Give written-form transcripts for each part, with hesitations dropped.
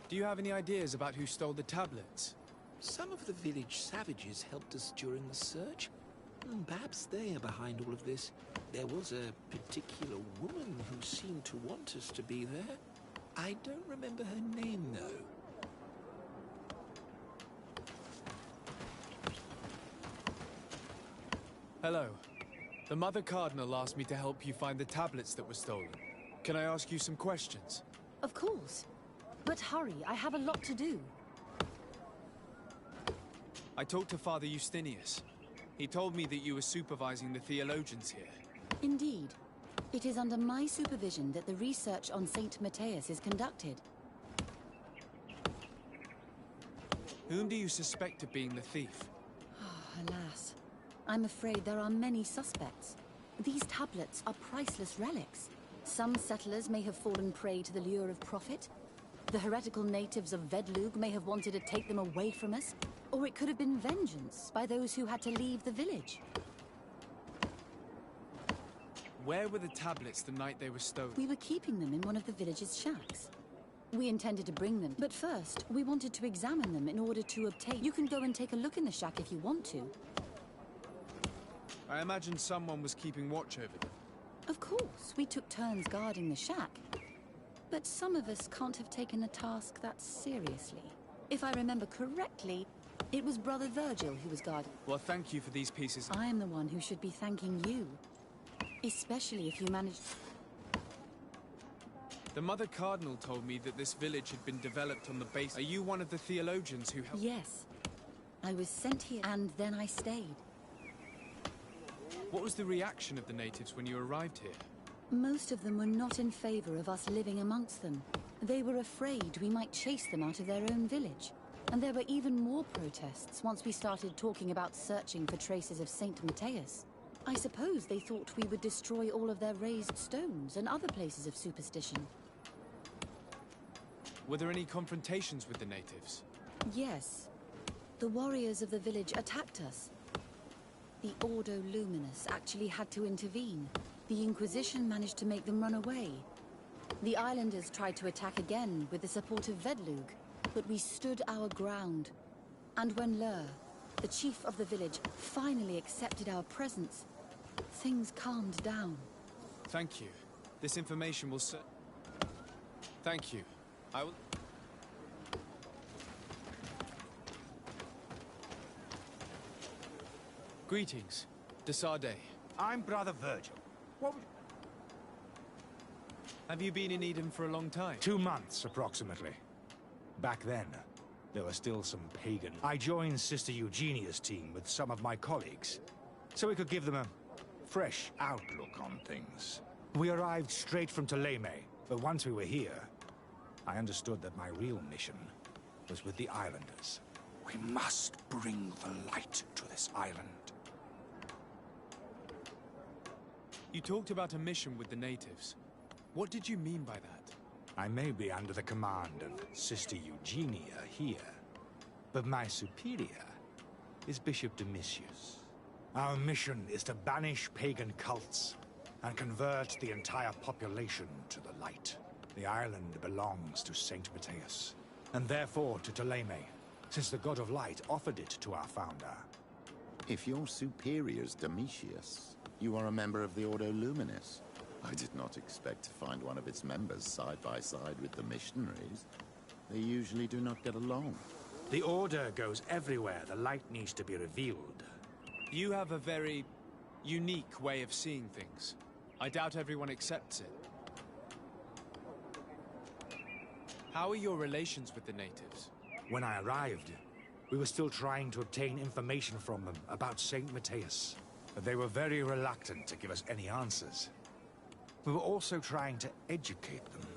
Do you have any ideas about who stole the tablets? Some of the village savages helped us during the search. Perhaps they are behind all of this. There was a particular woman who seemed to want us to be there. I don't remember her name, though. Hello. The Mother Cardinal asked me to help you find the tablets that were stolen. Can I ask you some questions? Of course. But hurry, I have a lot to do. I talked to Father Justinius. He told me that you were supervising the theologians here. Indeed. It is under my supervision that the research on Saint Matthias is conducted. Whom do you suspect of being the thief? Alas. I'm afraid there are many suspects. These tablets are priceless relics. Some settlers may have fallen prey to the lure of profit. The heretical natives of Vedlug may have wanted to take them away from us. Or it could have been vengeance by those who had to leave the village. Where were the tablets the night they were stolen? We were keeping them in one of the village's shacks. We intended to bring them, but first, we wanted to examine them in order to obtain... You can go and take a look in the shack if you want to. I imagine someone was keeping watch over them. Of course, we took turns guarding the shack. But some of us can't have taken a task that seriously. If I remember correctly, it was Brother Virgil who was guarding. Well, thank you for these pieces. I am the one who should be thanking you. Especially if you managed... The Mother Cardinal told me that this village had been developed on the base... Are you one of the theologians who helped? Yes. I was sent here, and then I stayed. What was the reaction of the natives when you arrived here? Most of them were not in favor of us living amongst them. They were afraid we might chase them out of their own village. And there were even more protests once we started talking about searching for traces of Saint Matthias. I suppose they thought we would destroy all of their raised stones and other places of superstition. Were there any confrontations with the natives? Yes. The warriors of the village attacked us. The Ordo Luminous actually had to intervene. The Inquisition managed to make them run away. The islanders tried to attack again with the support of Vedlug, but we stood our ground. And when Lur, the chief of the village, finally accepted our presence, things calmed down. Thank you. This information will Thank you. I will... Greetings. Desade. I'm Brother Virgil. What would... Have you been in Eden for a long time? 2 months, approximately. Back then, there were still some pagan... I joined Sister Eugenia's team with some of my colleagues, so we could give them a fresh outlook on things. We arrived straight from Ptolemy, but once we were here, I understood that my real mission was with the islanders. We must bring the light to this island. You talked about a mission with the natives. What did you mean by that? I may be under the command of Sister Eugenia here, but my superior is Bishop Domitius. Our mission is to banish pagan cults and convert the entire population to the light. The island belongs to Saint Matthias, and therefore to Ptolemy, since the God of Light offered it to our founder. If your superior's Domitius, you are a member of the Ordo Luminis. I did not expect to find one of its members side by side with the missionaries. They usually do not get along. The Order goes everywhere the light needs to be revealed. You have a very unique way of seeing things. I doubt everyone accepts it. How are your relations with the natives? When I arrived, we were still trying to obtain information from them about Saint Matthias. But they were very reluctant to give us any answers. We were also trying to educate them.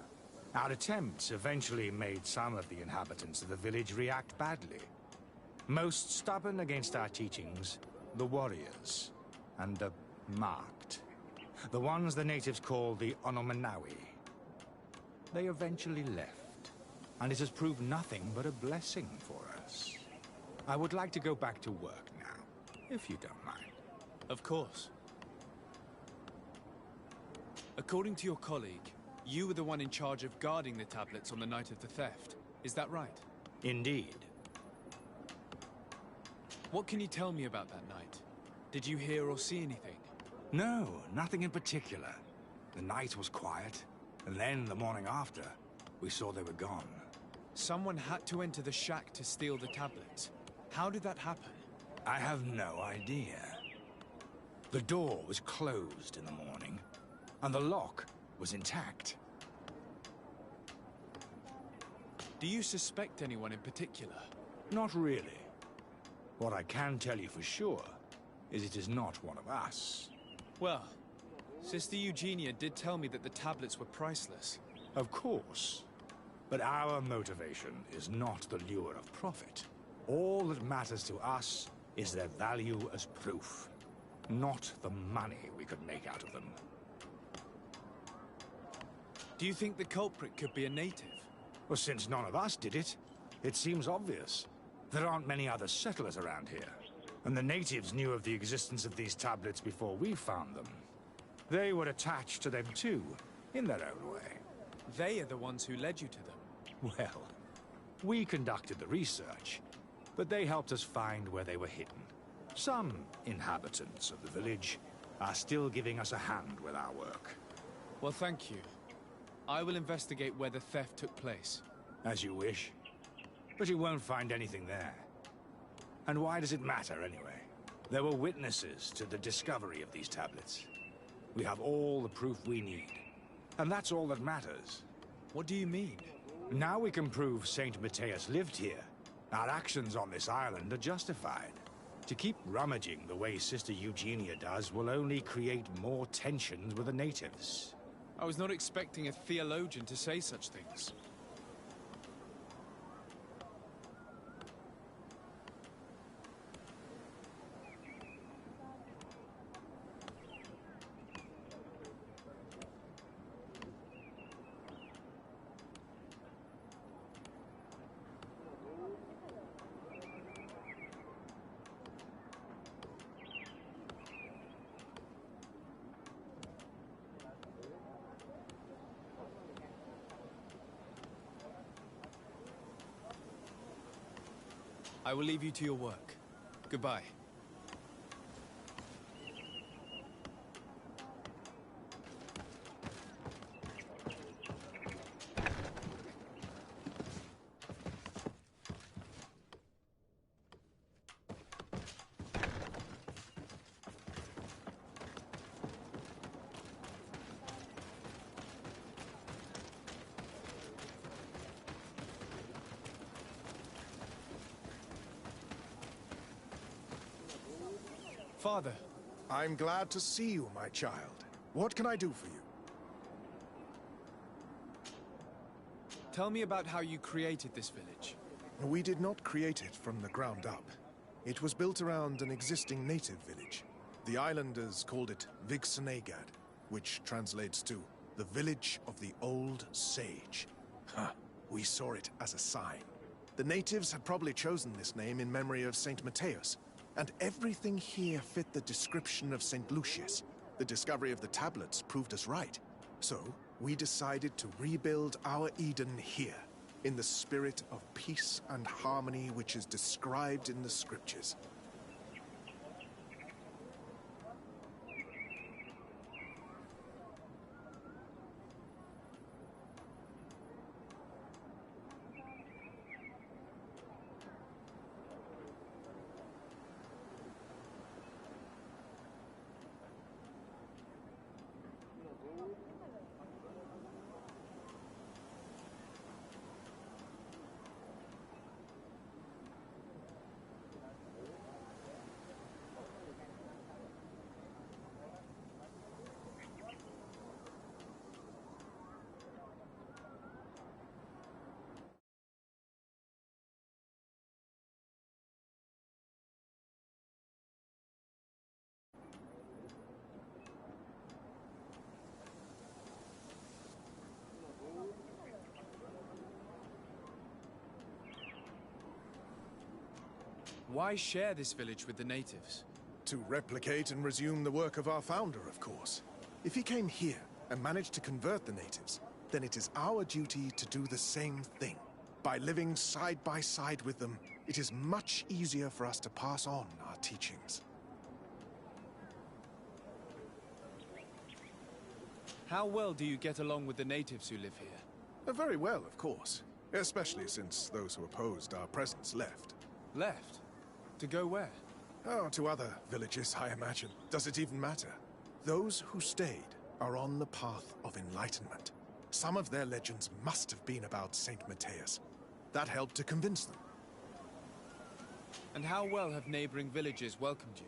Our attempts eventually made some of the inhabitants of the village react badly. Most stubborn against our teachings, the warriors, and the marked. The ones the natives call the Onomanawi. They eventually left, and it has proved nothing but a blessing for us. I would like to go back to work now, if you don't mind. Of course. According to your colleague, you were the one in charge of guarding the tablets on the night of the theft. Is that right? Indeed. What can you tell me about that night? Did you hear or see anything? No, nothing in particular. The night was quiet, and then the morning after, we saw they were gone. Someone had to enter the shack to steal the tablets. How did that happen? I have no idea. The door was closed in the morning, and the lock was intact. Do you suspect anyone in particular? Not really. What I can tell you for sure is it is not one of us. Well, Sister Eugenia did tell me that the tablets were priceless. Of course. But our motivation is not the lure of profit. All that matters to us is their value as proof, not the money we could make out of them. Do you think the culprit could be a native? Well, since none of us did it, it seems obvious. There aren't many other settlers around here, and the natives knew of the existence of these tablets before we found them. They were attached to them too, in their own way. They are the ones who led you to them. Well, we conducted the research, but they helped us find where they were hidden. Some inhabitants of the village are still giving us a hand with our work. Well, thank you. I will investigate where the theft took place. As you wish. But you won't find anything there. And why does it matter, anyway? There were witnesses to the discovery of these tablets. We have all the proof we need. And that's all that matters. What do you mean? Now we can prove Saint Matthias lived here. Our actions on this island are justified. To keep rummaging the way Sister Eugenia does will only create more tensions with the natives. I was not expecting a theologian to say such things. I will leave you to your work. Goodbye. Father. I'm glad to see you, my child. What can I do for you? Tell me about how you created this village. We did not create it from the ground up. It was built around an existing native village. The islanders called it Vixenagad, which translates to the Village of the Old Sage. We saw it as a sign. The natives had probably chosen this name in memory of Saint Matthias, and everything here fit the description of St. Lucius. The discovery of the tablets proved us right. So, we decided to rebuild our Eden here, in the spirit of peace and harmony which is described in the scriptures. Why share this village with the natives? To replicate and resume the work of our founder, of course. If he came here and managed to convert the natives, then it is our duty to do the same thing. By living side by side with them, it is much easier for us to pass on our teachings. How well do you get along with the natives who live here? Very well, of course. Especially since those who opposed our presence left. Left? To go where? Oh, to other villages, I imagine. Does it even matter? Those who stayed are on the path of enlightenment. Some of their legends must have been about Saint Matthias. That helped to convince them. And how well have neighboring villages welcomed you?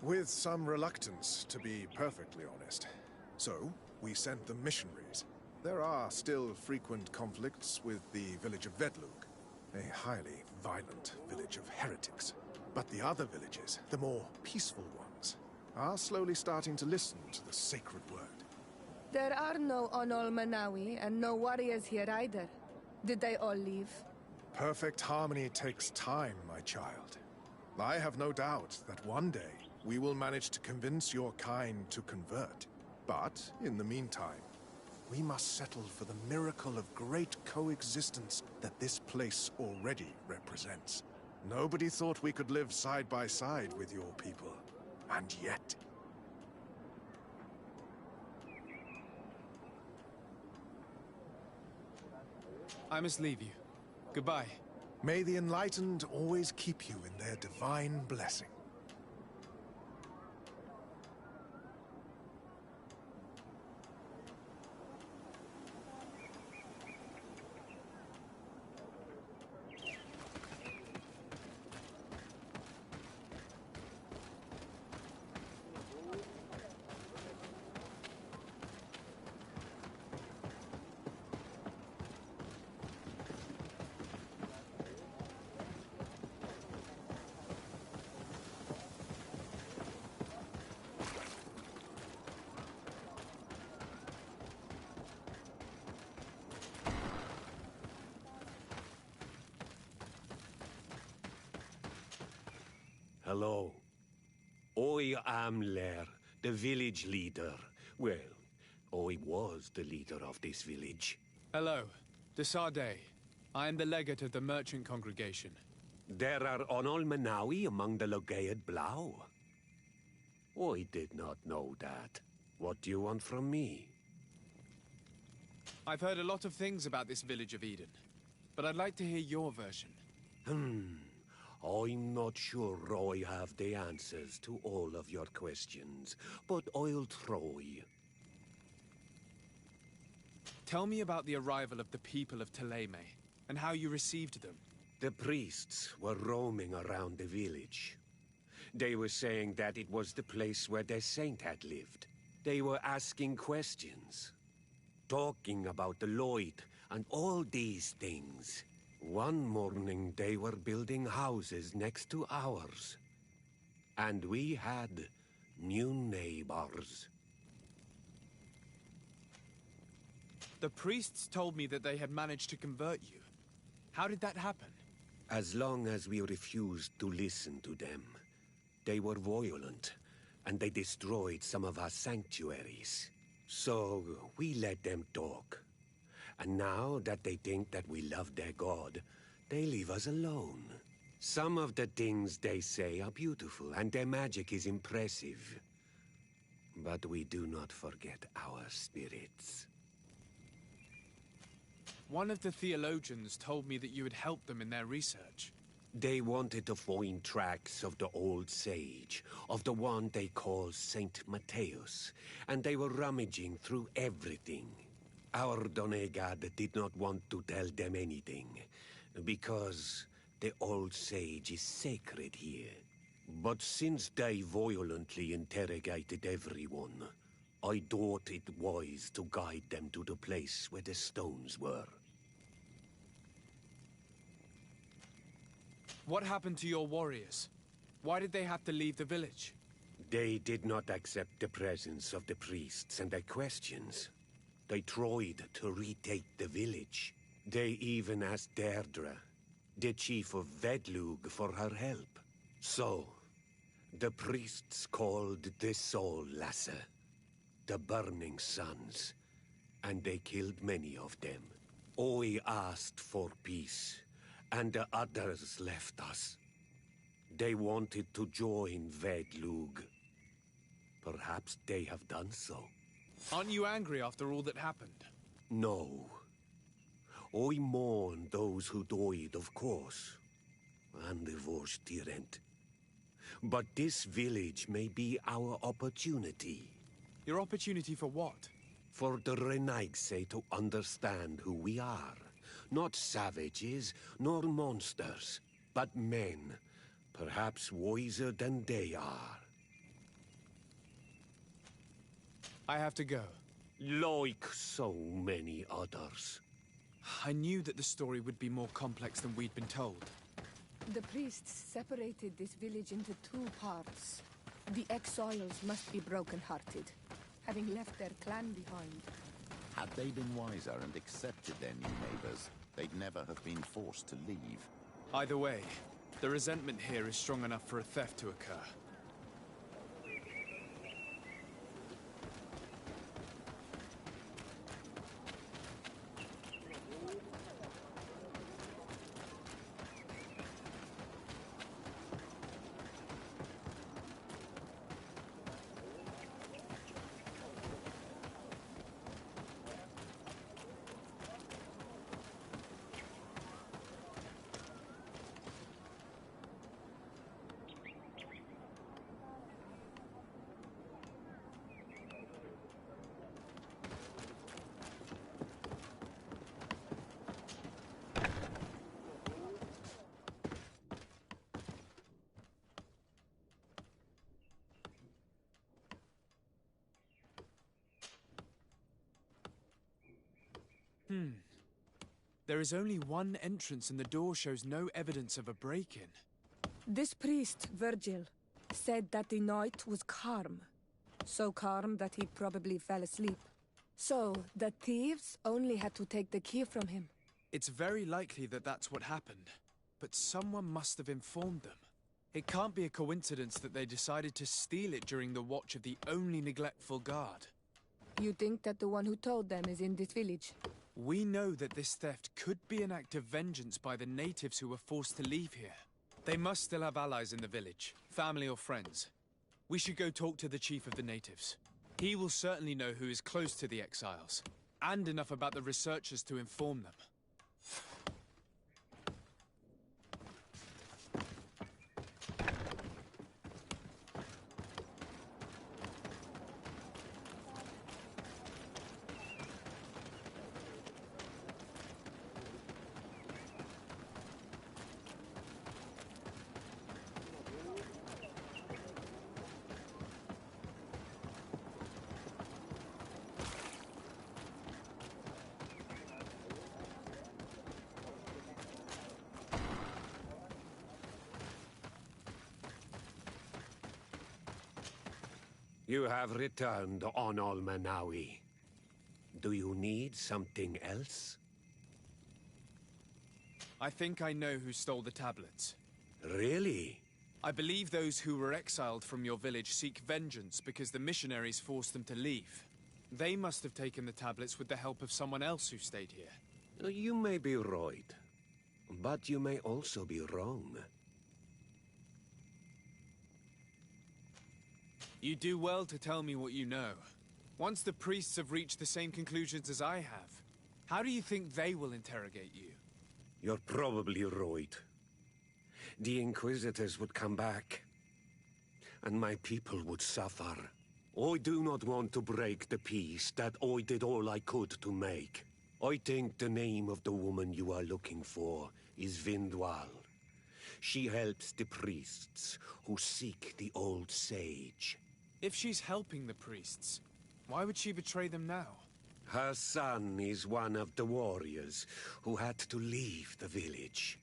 With some reluctance, to be perfectly honest. So, we sent them missionaries. There are still frequent conflicts with the village of Vedlug, a highly violent village of heretics. But the other villages, the more peaceful ones, are slowly starting to listen to the sacred word. There are no Onol Manawi and no warriors here either. Did they all leave? Perfect harmony takes time, my child. I have no doubt that one day we will manage to convince your kind to convert. But, in the meantime, we must settle for the miracle of great coexistence that this place already represents. Nobody thought we could live side by side with your people. And yet... I must leave you. Goodbye. May the enlightened always keep you in their divine blessing. Hello. I am Lair, the village leader. Well, I was the leader of this village. Hello. Desade. I am the legate of the merchant congregation. There are Onol Manawi among the Logead Blau. I did not know that. What do you want from me? I've heard a lot of things about this village of Eden, but I'd like to hear your version. I'm not sure I have the answers to all of your questions, but I'll try. Tell me about the arrival of the people of Teleme, and how you received them. The priests were roaming around the village. They were saying that it was the place where their saint had lived. They were asking questions, talking about the Lloyd and all these things. One morning they were building houses next to ours. And we had new neighbors. The priests told me that they had managed to convert you. How did that happen? As long as we refused to listen to them, they were violent, and they destroyed some of our sanctuaries. So we let them talk. And now that they think that we love their god, they leave us alone. Some of the things they say are beautiful, and their magic is impressive. But we do not forget our spirits. One of the theologians told me that you had helped them in their research. They wanted to find tracks of the old sage, of the one they call Saint Matthias, and they were rummaging through everything. Our Donegad did not want to tell them anything, because the old sage is sacred here. But since they violently interrogated everyone, I thought it wise to guide them to the place where the stones were. What happened to your warriors? Why did they have to leave the village? They did not accept the presence of the priests and their questions. They tried to retake the village. They even asked Deirdre, the chief of Vedlug, for her help. So, the priests called the Soul Lasser, the Burning Suns, and they killed many of them. I asked for peace, and the others left us. They wanted to join Vedlug. Perhaps they have done so. Aren't you angry after all that happened? No. I mourn those who died, of course. And the Vorstyrent. But this village may be our opportunity. Your opportunity for what? For the Renaigse to understand who we are. Not savages, nor monsters, but men. Perhaps wiser than they are. I have to go. Like so many others. I knew that the story would be more complex than we'd been told. The priests separated this village into two parts. The exiles must be broken-hearted, having left their clan behind. Had they been wiser and accepted their new neighbors, they'd never have been forced to leave. Either way, the resentment here is strong enough for a theft to occur. There is only one entrance and the door shows no evidence of a break-in. This priest, Virgil, said that the night was calm. So calm that he probably fell asleep. So, the thieves only had to take the key from him. It's very likely that that's what happened, but someone must have informed them. It can't be a coincidence that they decided to steal it during the watch of the only neglectful guard. You think that the one who told them is in this village? We know that this theft could be an act of vengeance by the natives who were forced to leave here. They must still have allies in the village, family or friends. We should go talk to the chief of the natives. He will certainly know who is close to the exiles, and enough about the researchers to inform them. You have returned on Almanawi. Do you need something else? I think I know who stole the tablets. Really? I believe those who were exiled from your village seek vengeance because the missionaries forced them to leave. They must have taken the tablets with the help of someone else who stayed here. You may be right, but you may also be wrong. You do well to tell me what you know. Once the priests have reached the same conclusions as I have, how do you think they will interrogate you? You're probably right. The Inquisitors would come back, and my people would suffer. I do not want to break the peace that I did all I could to make. I think the name of the woman you are looking for is Vindwal. She helps the priests who seek the old sage. If she's helping the priests, why would she betray them now? Her son is one of the warriors who had to leave the village.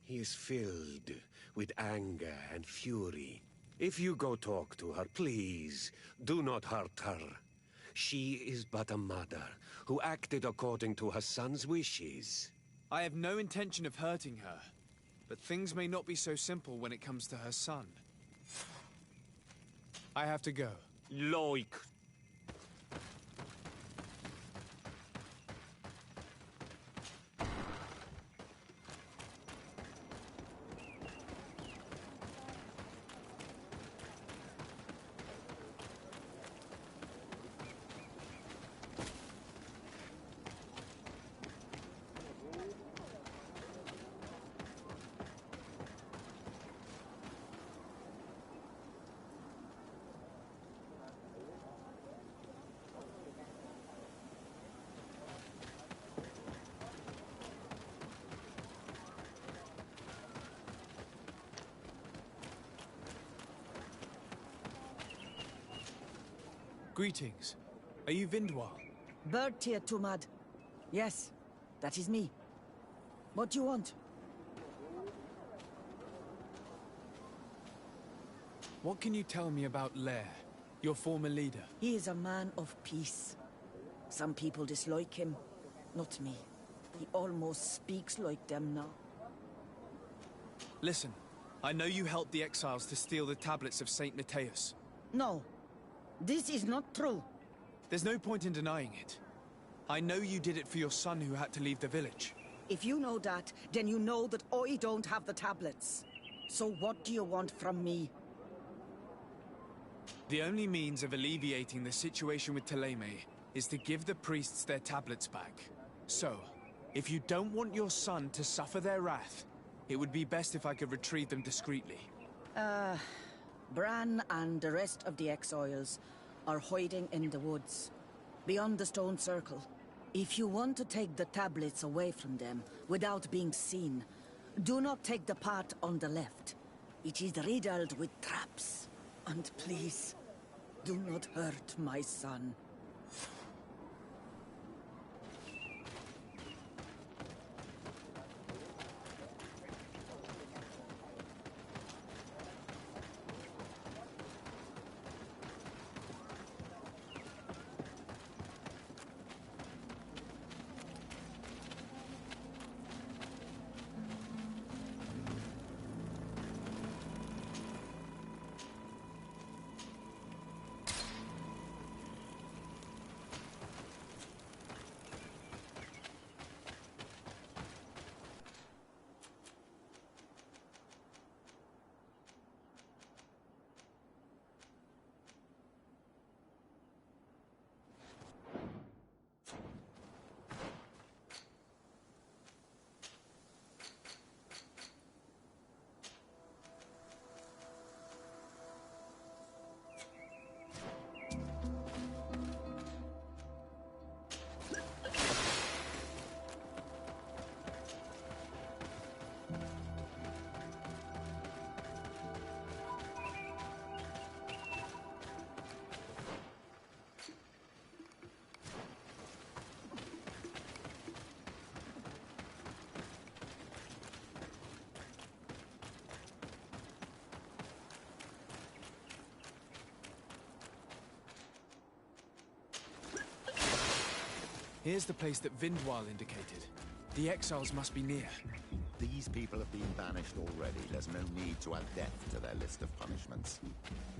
He is filled with anger and fury. If you go talk to her, please, do not hurt her. She is but a mother who acted according to her son's wishes. I have no intention of hurting her, but things may not be so simple when it comes to her son. I have to go. Like. Greetings. Are you Vindwal? Bird tier Tumad. Yes, that is me. What do you want? What can you tell me about Lair, your former leader? He is a man of peace. Some people dislike him, not me. He almost speaks like them now. Listen, I know you helped the exiles to steal the tablets of Saint Matthias. No, this is not true. There's no point in denying it. I know you did it for your son who had to leave the village. If you know that, then you know that I don't have the tablets. So what do you want from me? The only means of alleviating the situation with Thélème is to give the priests their tablets back. So, if you don't want your son to suffer their wrath, it would be best if I could retrieve them discreetly. Bran and the rest of the exiles are hiding in the woods, beyond the stone circle. If you want to take the tablets away from them without being seen, do not take the path on the left. It is riddled with traps. And please, do not hurt my son. Here's the place that Vindwal indicated. The exiles must be near. These people have been banished already. There's no need to add death to their list of punishments.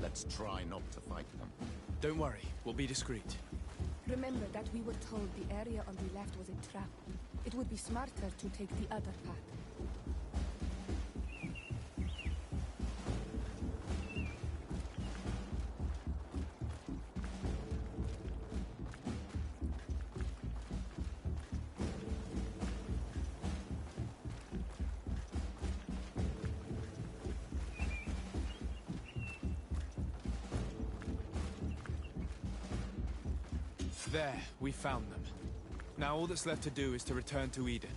Let's try not to fight them. Don't worry, we'll be discreet. Remember that we were told the area on the left was a trap. It would be smarter to take the other path. There, we found them. Now all that's left to do is to return to Eden.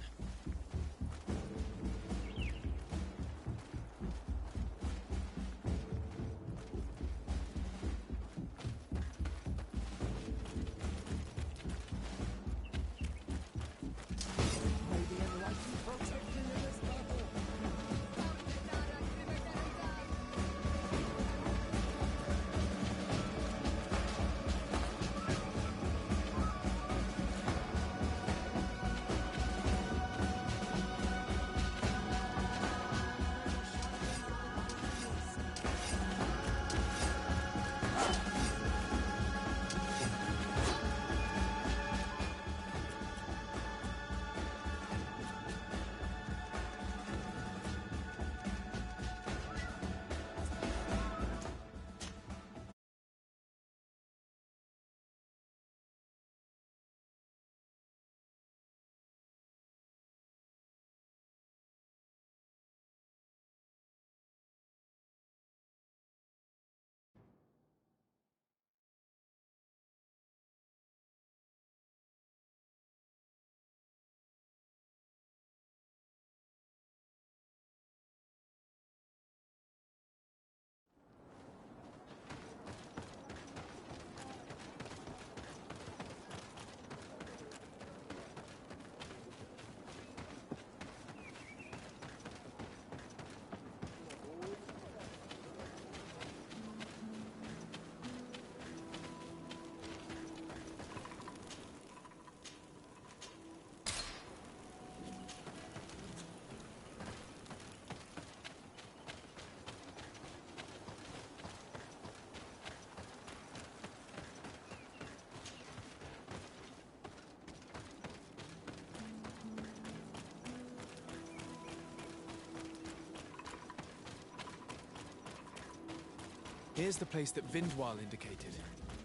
Here's the place that Vindwal indicated.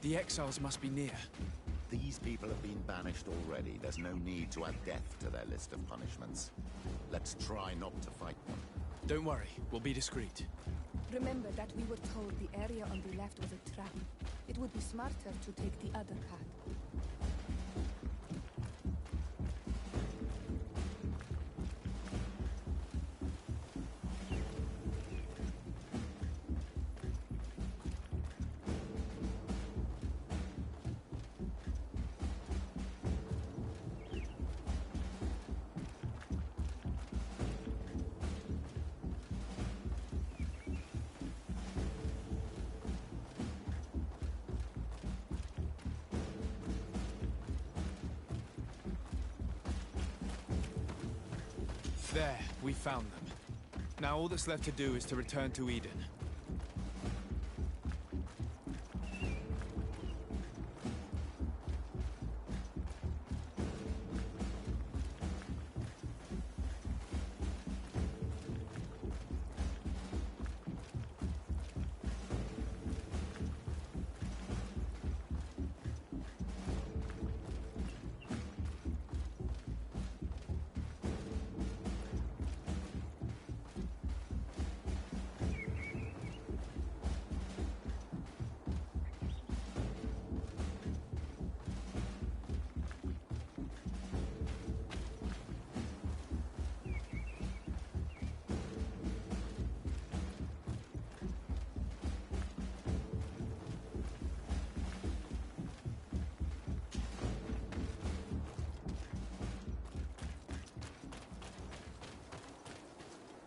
The exiles must be near. These people have been banished already. There's no need to add death to their list of punishments. Let's try not to fight them. Don't worry, we'll be discreet. Remember that we were told the area on the left was a trap. It would be smarter to take the other path. There, we found them. Now all that's left to do is to return to Eden.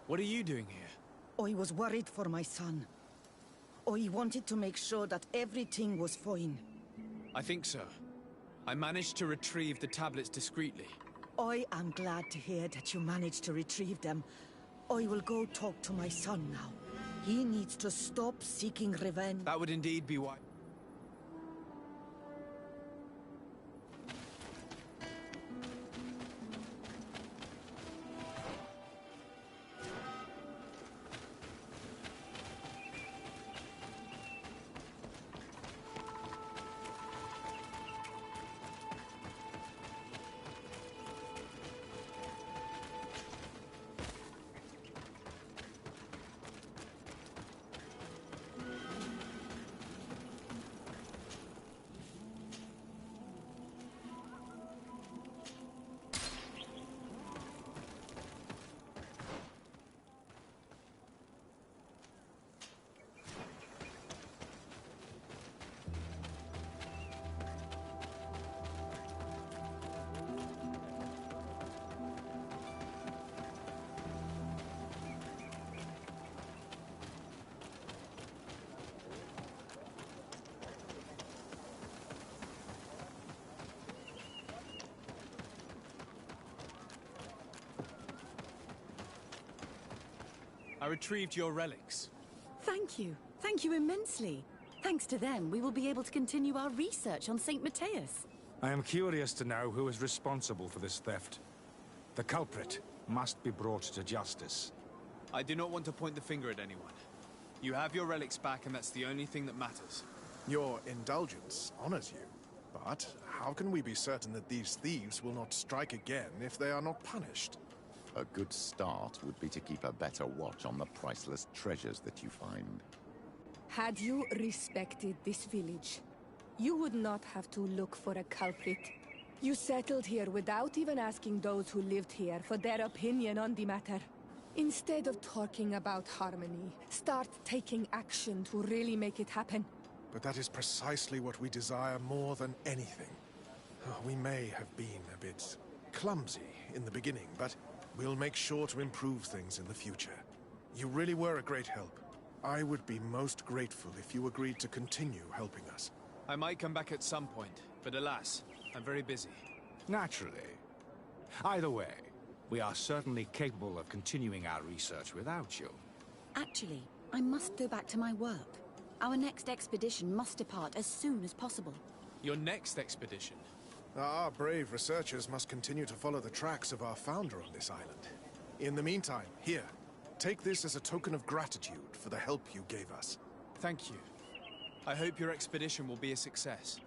What are you doing here? I was worried for my son. I wanted to make sure that everything was fine. I think so. I managed to retrieve the tablets discreetly. I am glad to hear that you managed to retrieve them. I will go talk to my son now. He needs to stop seeking revenge. That would indeed be why. I retrieved your relics. Thank you. Thank you immensely. Thanks to them, we will be able to continue our research on St. Matthias. I am curious to know who is responsible for this theft. The culprit must be brought to justice. I do not want to point the finger at anyone. You have your relics back, and that's the only thing that matters. Your indulgence honors you. But how can we be certain that these thieves will not strike again if they are not punished? A good start would be to keep a better watch on the priceless treasures that you find. Had you respected this village, you would not have to look for a culprit. You settled here without even asking those who lived here for their opinion on the matter. Instead of talking about harmony, start taking action to really make it happen. But that is precisely what we desire more than anything. We may have been a bit clumsy in the beginning, but we'll make sure to improve things in the future. You really were a great help. I would be most grateful if you agreed to continue helping us. I might come back at some point, but alas, I'm very busy. Naturally. Either way, we are certainly capable of continuing our research without you. Actually, I must go back to my work. Our next expedition must depart as soon as possible. Your next expedition? Our brave researchers must continue to follow the tracks of our founder on this island. In the meantime, here, take this as a token of gratitude for the help you gave us. Thank you. I hope your expedition will be a success.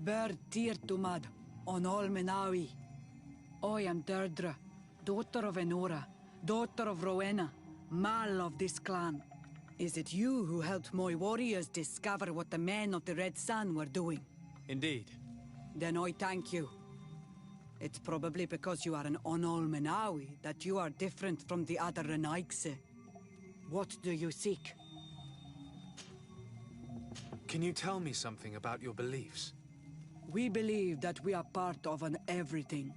Bird Tirtumad, on Olmenawi. I am Deirdre, daughter of Enora, daughter of Rowena, Mal of this clan. Is it you who helped my warriors discover what the men of the Red Sun were doing? Indeed. Then I thank you. It's probably because you are an Onolmenawi that you are different from the other Renaigse. What do you seek? Can you tell me something about your beliefs? We believe that we are part of an everything,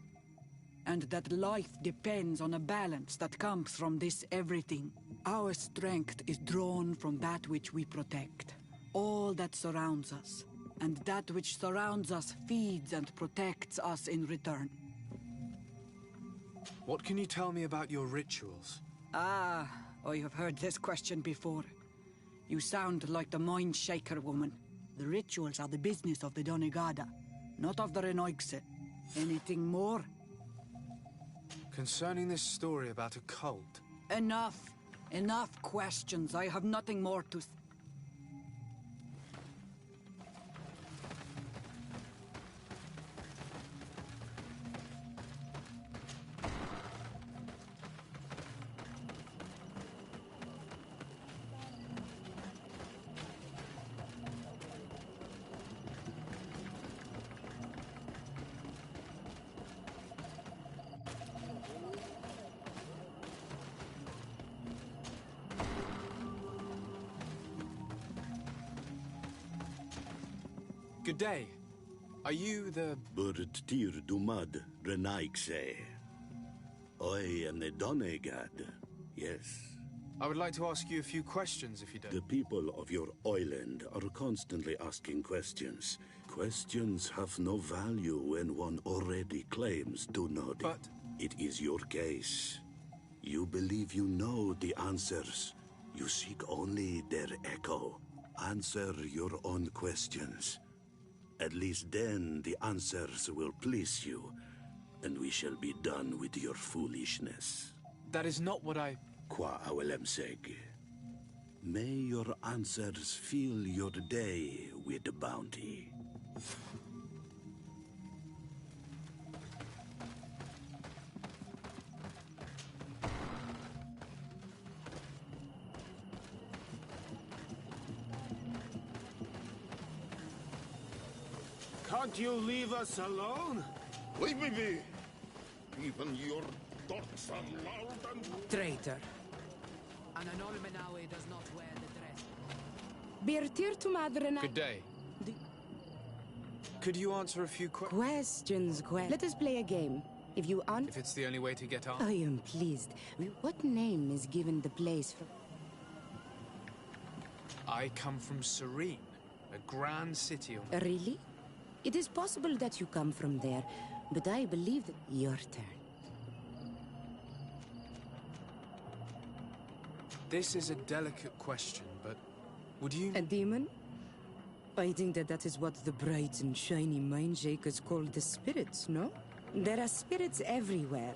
and that life depends on a balance that comes from this everything. Our strength is drawn from that which we protect, all that surrounds us, and that which surrounds us feeds and protects us in return. What can you tell me about your rituals? I have heard this question before. You sound like the Mind Shaker woman. The rituals are the business of the Donegada, not of the Renoigse. Anything more? Concerning this story about a cult. Enough. Enough questions. I have nothing more to... Good day. Are you the... Burtir Dumad Renaigse. I am the Donegad, yes. I would like to ask you a few questions, if you don't. The people of your island are constantly asking questions. Questions have no value when one already claims to know them. But... It is your case. You believe you know the answers. You seek only their echo. Answer your own questions. At least then the answers will please you, and we shall be done with your foolishness. That is not what I... Qua awelemseg. May your answers fill your day with bounty. Can't you leave us alone? Leave me be! Even your thoughts are loud and... Traitor. An Anolmenawe does not wear the dress. Birtir to Madrena. Good day. Could you answer a few Questions. Let us play a game. If you answer... If it's the only way to get on. I am pleased. What name is given the place from... I come from Serene, a grand city on... Really? It is possible that you come from there, but I believe that... Your turn. This is a delicate question, but would you... A demon? I think that is what the bright and shiny mind shakers call the spirits, no? There are spirits everywhere.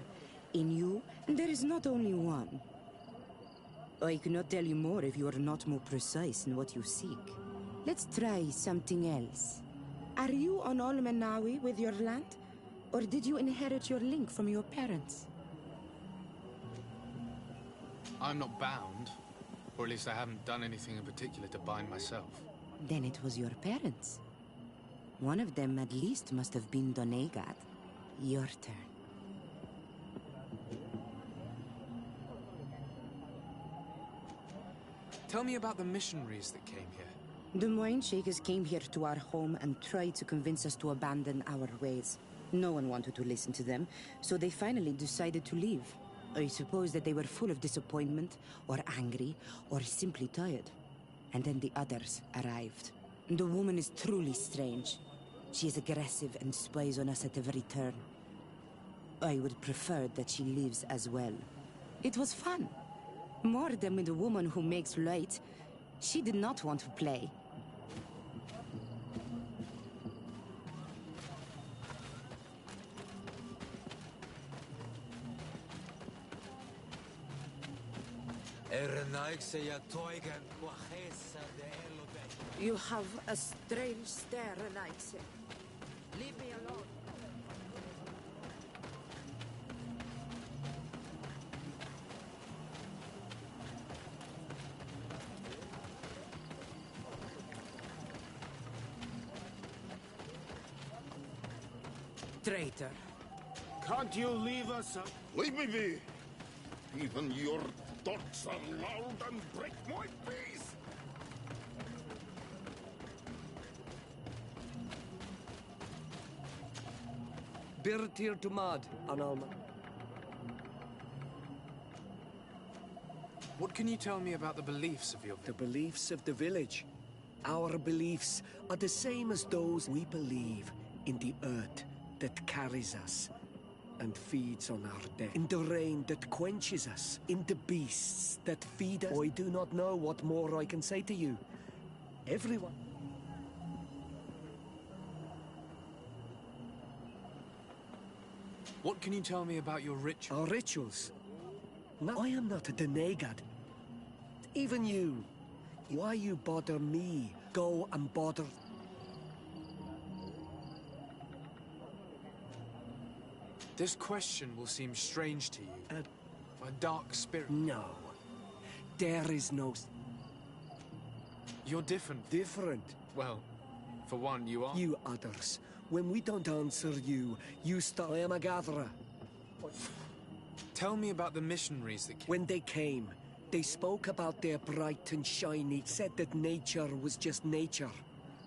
In you, there is not only one. I cannot tell you more if you are not more precise in what you seek. Let's try something else. Are you on Olmenawi with your land? Or did you inherit your link from your parents? I'm not bound. Or at least I haven't done anything in particular to bind myself. Then it was your parents. One of them at least must have been Doneigad. Your turn. Tell me about the missionaries that came here. The Mindshakers came here to our home and tried to convince us to abandon our ways. No one wanted to listen to them, so they finally decided to leave. I suppose that they were full of disappointment, or angry, or simply tired. And then the others arrived. The woman is truly strange. She is aggressive and spies on us at every turn. I would prefer that she leaves as well. It was fun. More than with the woman who makes light. She did not want to play. You have a strange stare, Alexe. Leave me alone. Traitor. Can't you leave us? Leave me be! Even your thoughts are loud and break my peace! Birtir to Mad, Analma. What can you tell me about the beliefs of your The beliefs of the village. Our beliefs are the same as those we believe in the earth that carries us and feeds on our dead, in the rain that quenches us, in the beasts that feed us. I do not know what more I can say to you. Everyone. What can you tell me about your ritual? Our rituals? No, I am not a Doneigad. Even you. Why you bother me? Go and bother... This question will seem strange to you. A dark spirit. No. There is no... You're different. Different? Well, for one, you are. You others. When we don't answer you, you start... I am a gatherer. Tell me about the missionaries that came. When they came, they spoke about their bright and shiny, said that nature was just nature,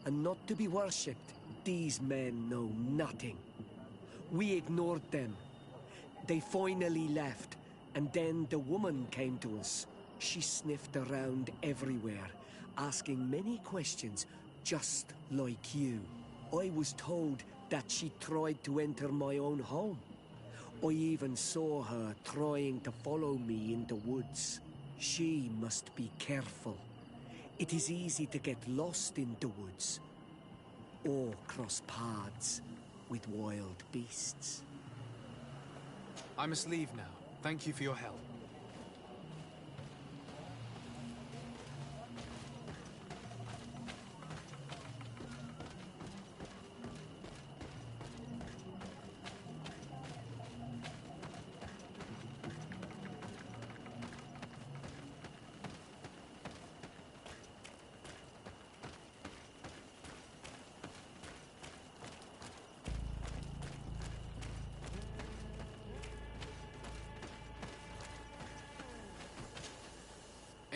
and not to be worshipped. These men know nothing. We ignored them. They finally left, and then the woman came to us. She sniffed around everywhere, asking many questions, just like you. I was told that she tried to enter my own home. I even saw her trying to follow me in the woods. She must be careful. It is easy to get lost in the woods, or cross paths with wild beasts. I must leave now. Thank you for your help.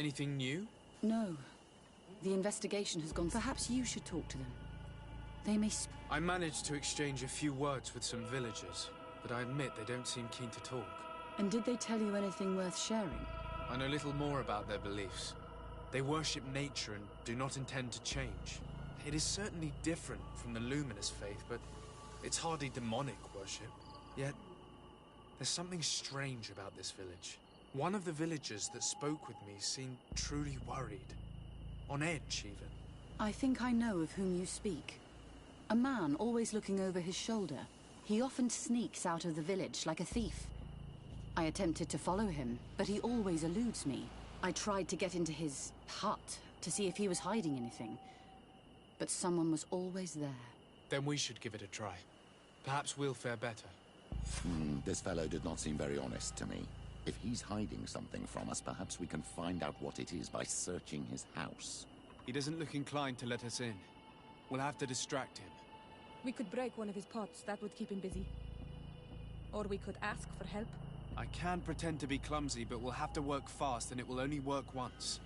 Anything new? No. The investigation has gone... Perhaps you should talk to them. They may... I managed to exchange a few words with some villagers, but I admit they don't seem keen to talk. And did they tell you anything worth sharing? I know little more about their beliefs. They worship nature and do not intend to change. It is certainly different from the Luminous faith, but it's hardly demonic worship. Yet, there's something strange about this village. One of the villagers that spoke with me seemed truly worried. On edge, even. I think I know of whom you speak. A man always looking over his shoulder. He often sneaks out of the village like a thief. I attempted to follow him, but he always eludes me. I tried to get into his hut to see if he was hiding anything, but someone was always there. Then we should give it a try. Perhaps we'll fare better. This fellow did not seem very honest to me. If he's hiding something from us, perhaps we can find out what it is by searching his house. He doesn't look inclined to let us in. We'll have to distract him. We could break one of his pots. That would keep him busy. Or we could ask for help. I can pretend to be clumsy, but we'll have to work fast, and it will only work once.